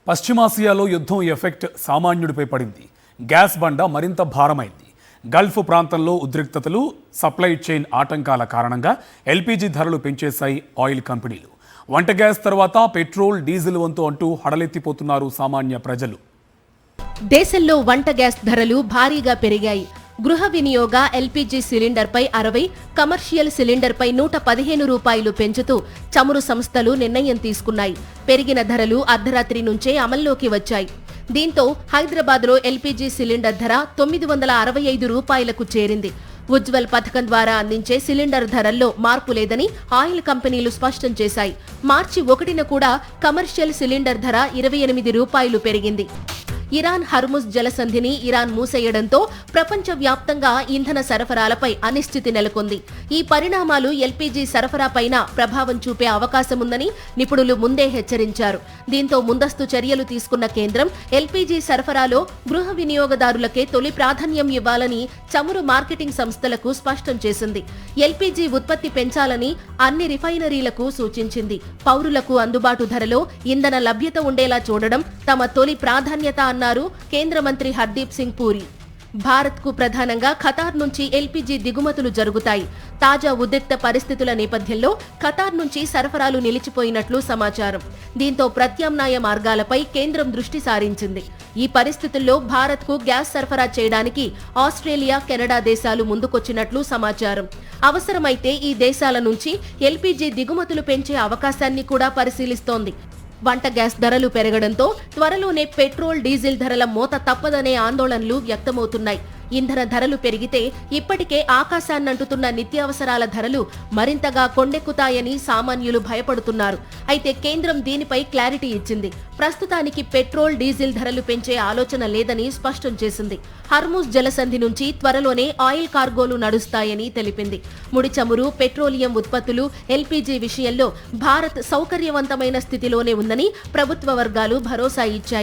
పశ్చిమాసియాలో యుద్ధం ఎఫెక్ట్ సామాన్యుడిపై పడింది. గ్యాస్ బండ మరింత భారమైంది. గల్ఫ్ ప్రాంతంలో ఉద్రిక్తతలు, సప్లై చైన్ ఆటంకాల కారణంగా ఎల్పీజీ ధరలు పెంచేశాయి ఆయిల్ కంపెనీలు. వంట గ్యాస్ తర్వాత పెట్రోల్, డీజిల్ వంతు అంటూ హడలెత్తిపోతున్నారు సామాన్య ప్రజలు. దేశంలో వంట గ్యాస్ ధరలు భారీగా పెరిగాయి. గృహ వినియోగ ఎల్పీజీ సిలిండర్పై 60, కమర్షియల్ సిలిండర్పై 115 రూపాయలు పెంచుతూ చమురు సంస్థలు నిర్ణయం తీసుకున్నాయి. పెరిగిన ధరలు అర్ధరాత్రి నుంచే అమల్లోకి వచ్చాయి. దీంతో హైదరాబాద్లో ఎల్పీజీ సిలిండర్ ధర 965 రూపాయలకు చేరింది. ఉజ్వల్ పథకం ద్వారా అందించే సిలిండర్ ధరల్లో మార్పు లేదని ఆయిల్ కంపెనీలు స్పష్టం చేశాయి. మార్చి 1న కూడా కమర్షియల్ సిలిండర్ ధర 28 రూపాయలు పెరిగింది. ఇరాన్ హర్ముజ్ జలసంధిని ఇరాన్ మూసేయడంతో ప్రపంచవ్యాప్తంగా ఇంధన సరఫరాలపై అనిశ్చితి నెలకొంది. ఈ పరిణామాలు ఎల్పీజీ సరఫరాపైన ప్రభావం చూపే అవకాశముందని నిపుణులు ముందే హెచ్చరించారు. దీంతో ముందస్తు చర్యలు తీసుకున్న కేంద్రం ఎల్పీజీ సరఫరాలో గృహ వినియోగదారులకే తొలి ప్రాధాన్యం ఇవ్వాలని చమురు మార్కెటింగ్ సంస్థలకు స్పష్టం చేసింది. ఎల్పీజీ ఉత్పత్తి పెంచాలని అన్ని రిఫైనరీలకు సూచించింది. పౌరులకు అందుబాటు ధరలో ఇంధన లభ్యత ఉండేలా చూడడం తమ తొలి ప్రాధాన్యత అన్నారు కేంద్ర మంత్రి హర్దీప్ సింగ్ పూరి. భారత్కు ప్రధానంగా ఖతార్ నుంచి ఎల్పీజీ దిగుమతులు జరుగుతాయి. తాజా ఉద్రిక్త పరిస్థితుల నేపథ్యంలో ఖతార్ నుంచి సరఫరాలు నిలిచిపోయినట్లు సమాచారం. దీంతో ప్రత్యామ్నాయ మార్గాలపై కేంద్రం దృష్టి సారించింది. ఈ పరిస్థితుల్లో భారత్కు గ్యాస్ సరఫరా చేయడానికి ఆస్ట్రేలియా, కెనడా దేశాలు ముందుకొచ్చినట్లు సమాచారం. అవసరమైతే ఈ దేశాల నుంచి ఎల్పీజీ దిగుమతులు పెంచే అవకాశాన్ని కూడా పరిశీలిస్తోంది. వంట గ్యాస్ ధరలు పెరగడంతో త్వరలోనే పెట్రోల్, డీజిల్ ధరల మోత తప్పదనే ఆందోళనలు వ్యక్తమవుతున్నాయి. ఇంధన ధరలు పెరిగితే ఇప్పటికే ఆకాశాన్నంటుతున్న నిత్యావసరాల ధరలు మరింతగా కొండెక్కుతాయని సామాన్యులు భయపడుతున్నారు. అయితే కేంద్రం దీనిపై క్లారిటీ ఇచ్చింది. ప్రస్తుతానికి పెట్రోల్, డీజిల్ ధరలు పెంచే ఆలోచన లేదని స్పష్టం చేసింది. హర్ముజ్ జలసంధి నుంచి త్వరలోనే ఆయిల్ కార్గోలు నడుస్తాయని తెలిపింది. ముడి చమురు, పెట్రోలియం ఉత్పత్తులు, ఎల్పీజీ విషయంలో భారత్ సౌకర్యవంతమైన స్థితిలోనే ఉందని ప్రభుత్వ వర్గాలు భరోసా ఇచ్చాయి.